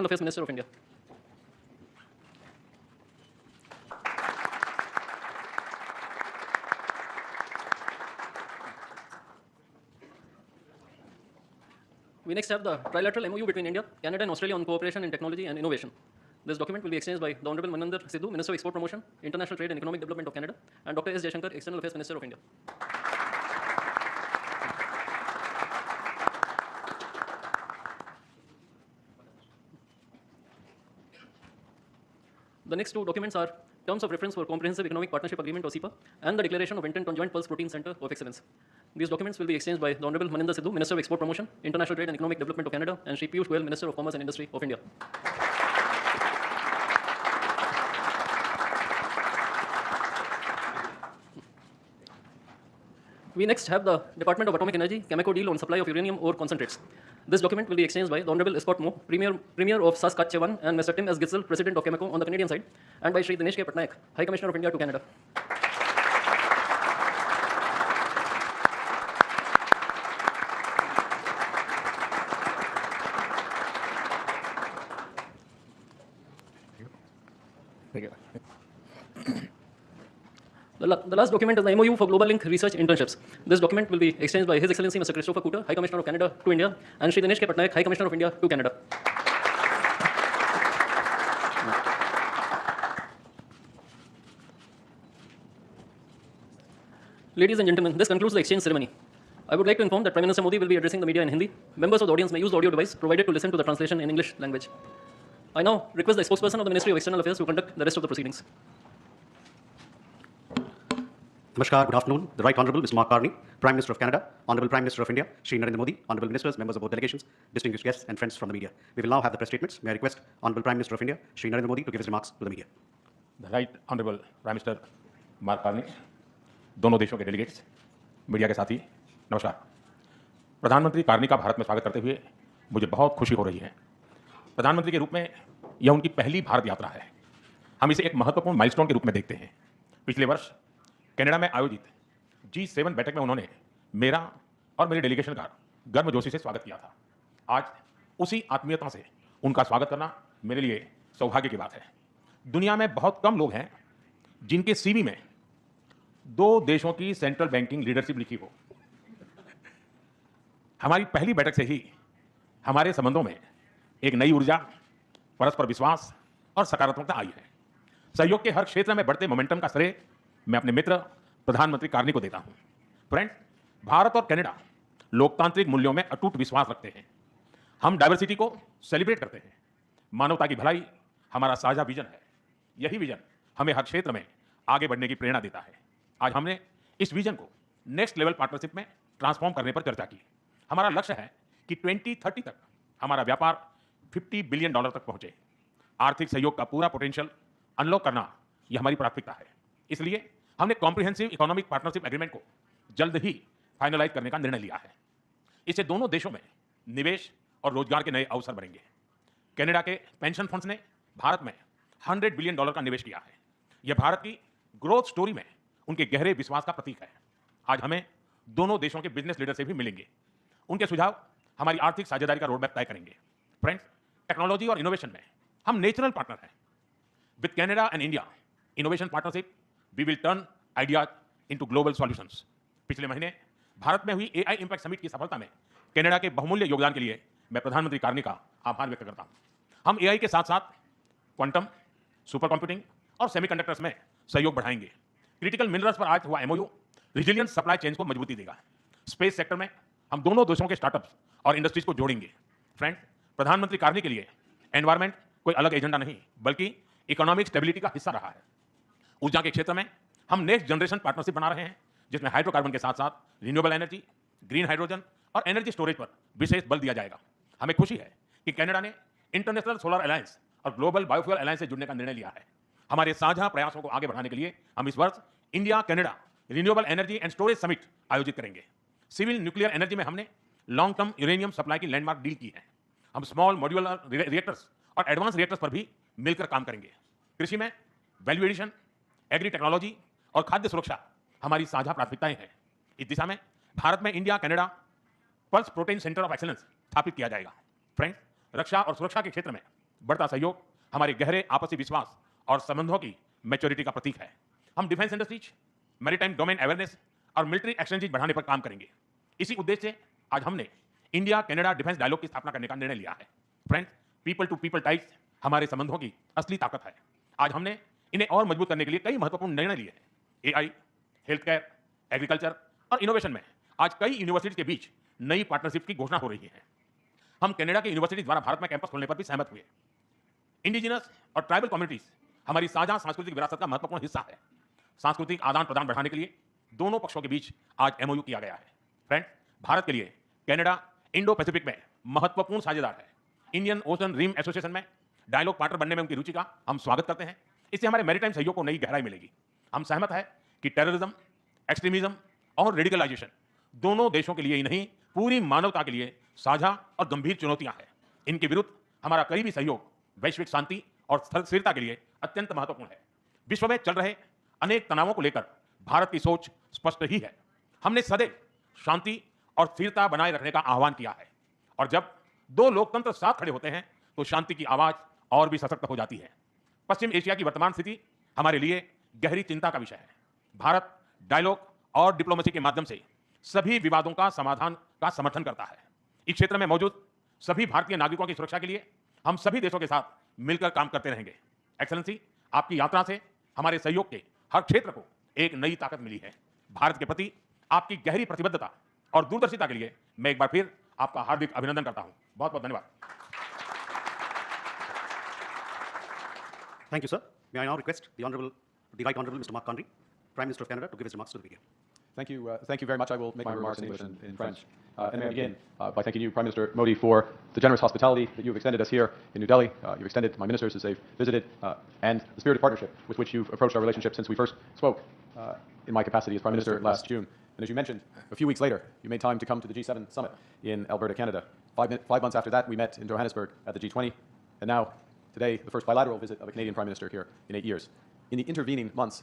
External Affairs Minister of India. We next have the trilateral MOU between India, Canada, and Australia on cooperation in technology and innovation. This document will be exchanged by the Honorable Maninder Sidhu, Minister of Export Promotion, International Trade and Economic Development of Canada, and Dr. S. Jaishankar, External Affairs Minister of India. The next two documents are Terms of Reference for Comprehensive Economic Partnership Agreement or CEPA and the Declaration of Intent on Joint Pulse Protein Center of Excellence. These documents will be exchanged by the Honorable Maninder Sidhu, Minister of Export Promotion, International Trade and Economic Development of Canada, and Shri Piyush Goyal, Minister of Commerce and Industry of India. We next have the Department of Atomic Energy Cameco deal on supply of uranium ore concentrates. This document will be exchanged by the Honorable Scott Moe, Premier of Saskatchewan, and Mr. Tim S. Gitzel, President of Cameco on the Canadian side, and by Shri Dinesh K. Patnaik, High Commissioner of India to Canada. The last document is the MOU for Global Link Research Internships. This document will be exchanged by His Excellency Mr. Christopher Cooter, High Commissioner of Canada to India, and Shri Dinesh K. Patnaik, High Commissioner of India to Canada. Ladies and gentlemen, this concludes the exchange ceremony. I would like to inform that Prime Minister Modi will be addressing the media in Hindi. Members of the audience may use the audio device provided to listen to the translation in English language. I now request the spokesperson of the Ministry of External Affairs to conduct the rest of the proceedings. Namaskar, good afternoon. The Right Honourable Mr. Mark Carney, Prime Minister of Canada, Honourable Prime Minister of India, Shri Narendra Modi, Honourable Ministers, members of both delegations, distinguished guests and friends from the media. We will now have the press statements. May I request Honourable Prime Minister of India, Shri Narendra Modi, to give his remarks to the media. The Right Honourable Prime Minister Mark Carney, दोनों देशों के delegates, media के साथी, नमस्कार। प्रधानमंत्री Carney का भारत में स्वागत करते हुए मुझे बहुत खुशी हो रही है। प्रधानमंत्री के रूप में यह उनकी पहली भारत यात्रा है। हम इसे एक महत्वपूर्ण माइलस्टोन के रूप में देखते हैं। पिछले वर्ष कनाडा में आयोजित G7 बैठक में उन्होंने मेरा और मेरी डेलीगेशन का गर्मजोशी से स्वागत किया था। आज उसी आत्मीयता से उनका स्वागत करना मेरे लिए सौभाग्य की बात है। दुनिया में बहुत कम लोग हैं जिनके सीवी में 2 देशों की सेंट्रल बैंकिंग लीडरशिप लिखी हो। हमारी पहली बैठक से ही हमारे संबंधों में एक नई ऊर्जा, परस्पर विश्वास और सकारात्मकता आई है। सहयोग के हर क्षेत्र में बढ़ते मोमेंटम का श्रेय मैं अपने मित्र प्रधानमंत्री कार्नी को देता हूं। फ्रेंड्स, भारत और कनाडा लोकतांत्रिक मूल्यों में अटूट विश्वास रखते हैं। हम डाइवर्सिटी को सेलिब्रेट करते हैं। मानवता की भलाई हमारा साझा विजन है। यही विजन हमें हर क्षेत्र में आगे बढ़ने की प्रेरणा देता है। आज हमने इस विजन को नेक्स्ट लेवल पार्टनरशिप में ट्रांसफॉर्म करने पर चर्चा की। हमारा लक्ष्य है कि 2030 तक हमारा व्यापार $50 बिलियन तक पहुंचे। आर्थिक सहयोग का पूरा पोटेंशियल अनलॉक करना यह हमारी प्राथमिकता है। इसलिए हमने कॉम्प्रिहेंसिव इकोनॉमिक पार्टनरशिप एग्रीमेंट को जल्द ही फाइनलाइज करने का निर्णय लिया है। इससे दोनों देशों में निवेश और रोजगार के नए अवसर बढ़ेंगे। कनाडा के पेंशन फंड्स ने भारत में $100 बिलियन का निवेश किया है। यह भारत की ग्रोथ स्टोरी में उनके गहरे विश्वास का प्रतीक है। आज हमें दोनों देशों के बिजनेस लीडर से भी मिलेंगे। उनके सुझाव हमारी आर्थिक साझेदारी का रोडमैप तय करेंगे। फ्रेंड्स, टेक्नोलॉजी और इनोवेशन में हम नेचुरल पार्टनर हैं। With Canada and India innovation partnership we will turn ideas into global solutions. पिछले महीने भारत में हुई AI इम्पैक्ट समिट की सफलता में कनाडा के बहुमूल्य योगदान के लिए मैं प्रधानमंत्री कार्नी का आभार व्यक्त करता हूं। हम AI के साथ साथ क्वांटम, सुपर कंप्यूटिंग और सेमीकंडक्टर्स में सहयोग बढ़ाएंगे। क्रिटिकल मिनरल्स पर आज हुआ MOU रिजिलियंट सप्लाई चेन को मजबूती देगा। स्पेस सेक्टर में हम दोनों देशों के स्टार्टअप्स और इंडस्ट्रीज को जोड़ेंगे। फ्रेंड, प्रधानमंत्री कार्नी के लिए एनवायरमेंट कोई अलग एजेंडा नहीं बल्कि इकोनॉमिक स्टेबिलिटी का हिस्सा रहा है। ऊर्जा के क्षेत्र में हम नेक्स्ट जनरेशन पार्टनरशिप बना रहे हैं जिसमें हाइड्रोकार्बन के साथ साथ रिन्यूएबल एनर्जी, ग्रीन हाइड्रोजन और एनर्जी स्टोरेज पर विशेष बल दिया जाएगा। हमें खुशी है कि कनाडा ने इंटरनेशनल सोलर अलायंस और ग्लोबल बायोफ्यूल अलायंस से जुड़ने का निर्णय लिया है। हमारे साझा प्रयासों को आगे बढ़ाने के लिए हम इस वर्ष India Canada renewable energy and storage summit आयोजित करेंगे। सिविल न्यूक्लियर एनर्जी में हमने लॉन्ग टर्म यूरेनियम सप्लाई की लैंडमार्क डील की है। हम स्मॉल मॉड्यूलर रिएक्टर्स और एडवांस रिएक्टर्स पर भी मिलकर काम करेंगे। कृषि में वैल्यू एडिशन, एग्री टेक्नोलॉजी और खाद्य सुरक्षा हमारी साझा प्राथमिकताएं हैं। इस दिशा में भारत में India Canada pulse protein centre of excellence स्थापित किया जाएगा। फ्रेंड्स, रक्षा और सुरक्षा के क्षेत्र में बढ़ता सहयोग हमारे गहरे आपसी विश्वास और संबंधों की मैच्योरिटी का प्रतीक है। हम defence industries, maritime domain awareness और मिलिट्री एक्सचेंजेज बढ़ाने पर काम करेंगे। इसी उद्देश्य से आज हमने इंडिया कनाडा डिफेंस डायलॉग की स्थापना करने का निर्णय लिया है। Friends, people to people ties हमारे संबंधों की असली ताकत है। आज हमने इन्हें और मजबूत करने के लिए कई महत्वपूर्ण निर्णय लिए हैं। एआई, हेल्थ केयर, एग्रीकल्चर और इनोवेशन में आज कई यूनिवर्सिटीज के बीच नई पार्टनरशिप की घोषणा हो रही है। हम कनाडा की यूनिवर्सिटी द्वारा भारत में कैंपस खोलने पर भी सहमत हुए। इंडिजिनस और ट्राइबल कम्युनिटीज हमारी साझा सांस्कृतिक विरासत का महत्वपूर्ण हिस्सा है। सांस्कृतिक आदान प्रदान बढ़ाने के लिए दोनों पक्षों के बीच आज एमओयू किया गया है। फ्रेंड्स, भारत के लिए कनाडा इंडो पैसिफिक में महत्वपूर्ण साझेदार है। इंडियन ओशन रिम एसोसिएशन में डायलॉग पार्टनर बनने में उनकी रुचि का हम स्वागत करते हैं। इससे हमारे मैरीटाइम सहयोग को नई गहराई मिलेगी। हम सहमत है कि टेररिज्म, एक्सट्रीमिज्म और रेडिकलाइजेशन दोनों देशों के लिए ही नहीं, पूरी मानवता के लिए साझा और गंभीर चुनौतियां हैं। इनके विरुद्ध हमारा करीबी सहयोग वैश्विक शांति और स्थिरता के लिए अत्यंत महत्वपूर्ण है। विश्व में चल रहे अनेक तनावों को लेकर भारत की सोच स्पष्ट ही है। हमने सदैव शांति और स्थिरता बनाए रखने का आह्वान किया है, और जब दो लोकतंत्र साथ खड़े होते हैं तो शांति की आवाज और भी सशक्त हो जाती है। पश्चिम एशिया की वर्तमान स्थिति हमारे लिए गहरी चिंता का विषय है। भारत डायलॉग और डिप्लोमेसी के माध्यम से सभी विवादों का समाधान का समर्थन करता है। इस क्षेत्र में मौजूद सभी भारतीय नागरिकों की सुरक्षा के लिए हम सभी देशों के साथ मिलकर काम करते रहेंगे। एक्सेलेंसी, आपकी यात्रा से हमारे सहयोग के हर क्षेत्र को एक नई ताकत मिली है। भारत के प्रति आपकी गहरी प्रतिबद्धता और दूरदर्शिता के लिए मैं एक बार फिर आपका हार्दिक अभिनंदन करता हूं। बहुत बहुत धन्यवाद। Thank you, sir. May I now request the Right Honourable Mr. Mark Conry, Prime Minister of Canada, to give his remarks to the media. Thank you very much. I will make my remarks in English and in French. And may I begin by thanking you, Prime Minister Modi, for the generous hospitality that you've extended us here in New Delhi. You've extended to my ministers as they've visited, and the spirit of partnership with which you've approached our relationship since we first spoke in my capacity as Prime Minister last June. And as you mentioned, a few weeks later, you made time to come to the G7 summit in Alberta, Canada. 5 months after that, we met in Johannesburg at the G20, and now, today, the first bilateral visit of a Canadian Prime Minister here in 8 years. In the intervening months,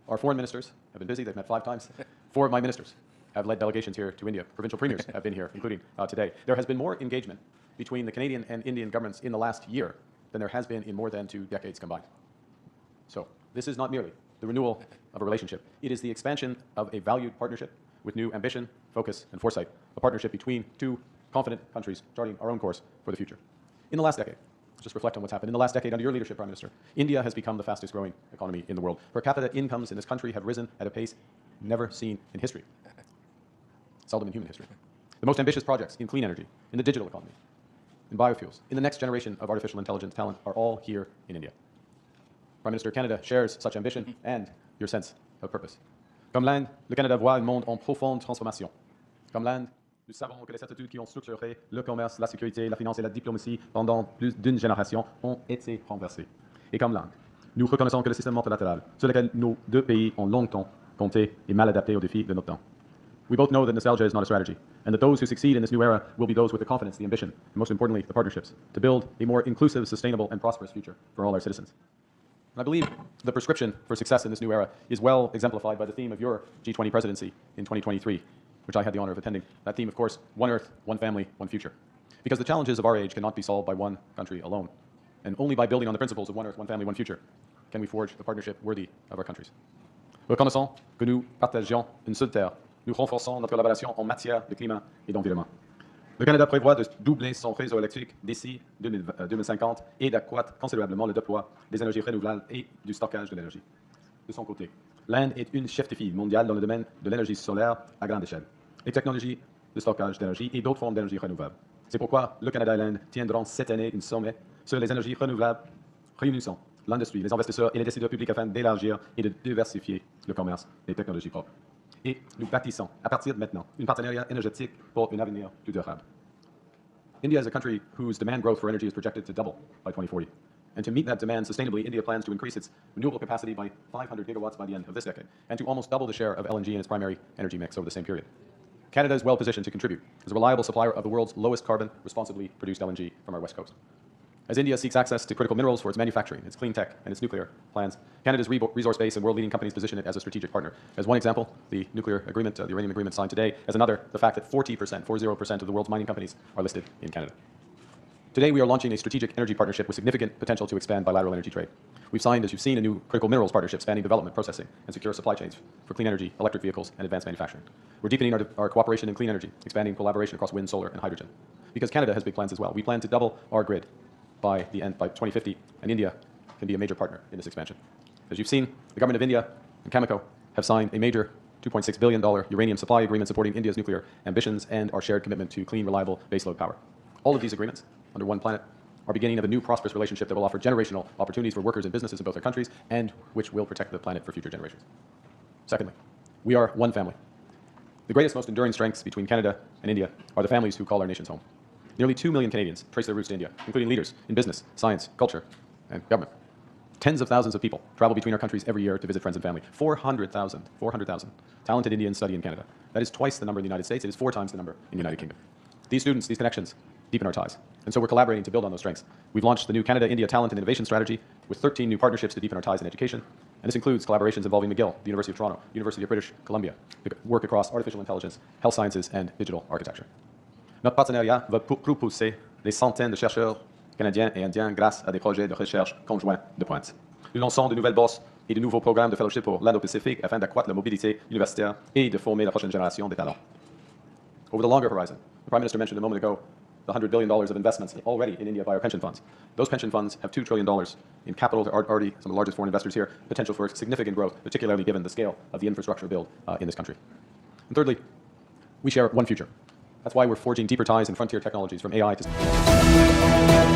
our foreign ministers have been busy. They've met 5 times. 4 of my ministers have led delegations here to India. Provincial premiers have been here, including today. There has been more engagement between the Canadian and Indian governments in the last year than there has been in more than 2 decades combined. So this is not merely the renewal of a relationship. It is the expansion of a valued partnership with new ambition, focus, and foresight. A partnership between 2 confident countries charting our own course for the future. In the last decade, just reflect on what's happened. In the last decade, under your leadership, Prime Minister, India has become the fastest growing economy in the world. Per capita incomes in this country have risen at a pace never seen in history, seldom in human history. The most ambitious projects in clean energy, in the digital economy, in biofuels, in the next generation of artificial intelligence talent are all here in India. Prime Minister, Canada shares such ambition and your sense of purpose. Comme l'Inde, le Canada voit un monde en profonde transformation. Comme l'Inde, nous savons que les certitudes qui ont structuré le commerce, la sécurité, la finance et la diplomatie pendant plus d'une génération ont été renversées. Et comme l'Inde, nous reconnaissons que le système multilatéral sur lequel nos 2 pays ont longtemps compté est mal adapté aux défis de notre temps. We both know that nostalgia is not a strategy, and that those who succeed in this new era will be those with the confidence, the ambition, and most importantly, the partnerships, to build a more inclusive, sustainable, and prosperous future for all our citizens. And I believe the prescription for success in this new era is well exemplified by the theme of your G20 presidency in 2023, which I had the honor of attending. That theme, of course, one Earth, one family, one future. Because the challenges of our age cannot be solved by one country alone. And only by building on the principles of one Earth, one family, one future, can we forge a partnership worthy of our countries. Reconnaissons que nous partagions une seule terre. Nous renforçons notre collaboration en matière de climat et d'environnement. Le Canada prévoit de doubler son réseau électrique d'ici 2050 et d'accroître considérablement le déploiement des énergies renouvelables et du stockage de l'énergie. De son côté, l'Inde est une chef-de-file mondiale dans le domaine de l'énergie solaire à grande échelle, les technologies de stockage d'énergie et d'autres formes d'énergie renouvelable. C'est pourquoi le Canada et l'Inde tiendront cette année un sommet sur les énergies renouvelables réunissant l'industrie, les investisseurs et les décideurs publics afin d'élargir et de diversifier le commerce des technologies propres. Et nous bâtissons, à partir de maintenant, un partenariat énergétique pour un avenir plus durable. India is a country whose demand growth for energy is projected to double by 2040. And to meet that demand sustainably, India plans to increase its renewable capacity by 500 gigawatts by the end of this decade, and to almost double the share of LNG in its primary energy mix over the same period. Canada is well positioned to contribute as a reliable supplier of the world's lowest carbon, responsibly produced LNG from our west coast. As India seeks access to critical minerals for its manufacturing, its clean tech, and its nuclear plans, Canada's resource base and world-leading companies position it as a strategic partner. As one example, the nuclear agreement, the uranium agreement signed today. As another, the fact that 40% of the world's mining companies are listed in Canada. Today, we are launching a strategic energy partnership with significant potential to expand bilateral energy trade. We've signed, as you've seen, a new critical minerals partnership spanning development, processing, and secure supply chains for clean energy, electric vehicles, and advanced manufacturing. We're deepening our cooperation in clean energy, expanding collaboration across wind, solar, and hydrogen. Because Canada has big plans as well. We plan to double our grid by 2050, and India can be a major partner in this expansion. As you've seen, the government of India and Cameco have signed a major $2.6 billion uranium supply agreement supporting India's nuclear ambitions and our shared commitment to clean, reliable baseload power. All of these agreements, under one planet, are beginning of a new prosperous relationship that will offer generational opportunities for workers and businesses in both their countries and which will protect the planet for future generations. Secondly, we are one family. The greatest, most enduring strengths between Canada and India are the families who call our nations home. Nearly 2 million Canadians trace their roots to India, including leaders in business, science, culture, and government. Tens of thousands of people travel between our countries every year to visit friends and family. 400,000 talented Indians study in Canada. That is twice the number in the United States. It is 4 times the number in the United Kingdom. These students, these connections, deepen our ties. And so we're collaborating to build on those strengths. We've launched the new Canada-India Talent and Innovation Strategy with 13 new partnerships to deepen our ties in education. And this includes collaborations involving McGill, the University of Toronto, University of British Columbia, to work across artificial intelligence, health sciences, and digital architecture. Notre partenariat va propulser des centaines de chercheurs canadiens et indiens grâce à des projets de recherche conjoints de pointe. Nous lançons de nouvelles bourses et de nouveaux programmes de fellowship pour l'Indo-Pacifique afin d'accroître la mobilité universitaire et de former la prochaine génération de talents. Over the longer horizon, the Prime Minister mentioned a moment ago the $100 billion of investments already in India by our pension funds. Those pension funds have $2 trillion in capital. They're already some of the largest foreign investors here, potential for significant growth, particularly given the scale of the infrastructure build in this country. And thirdly, we share one future. That's why we're forging deeper ties in frontier technologies from AI to...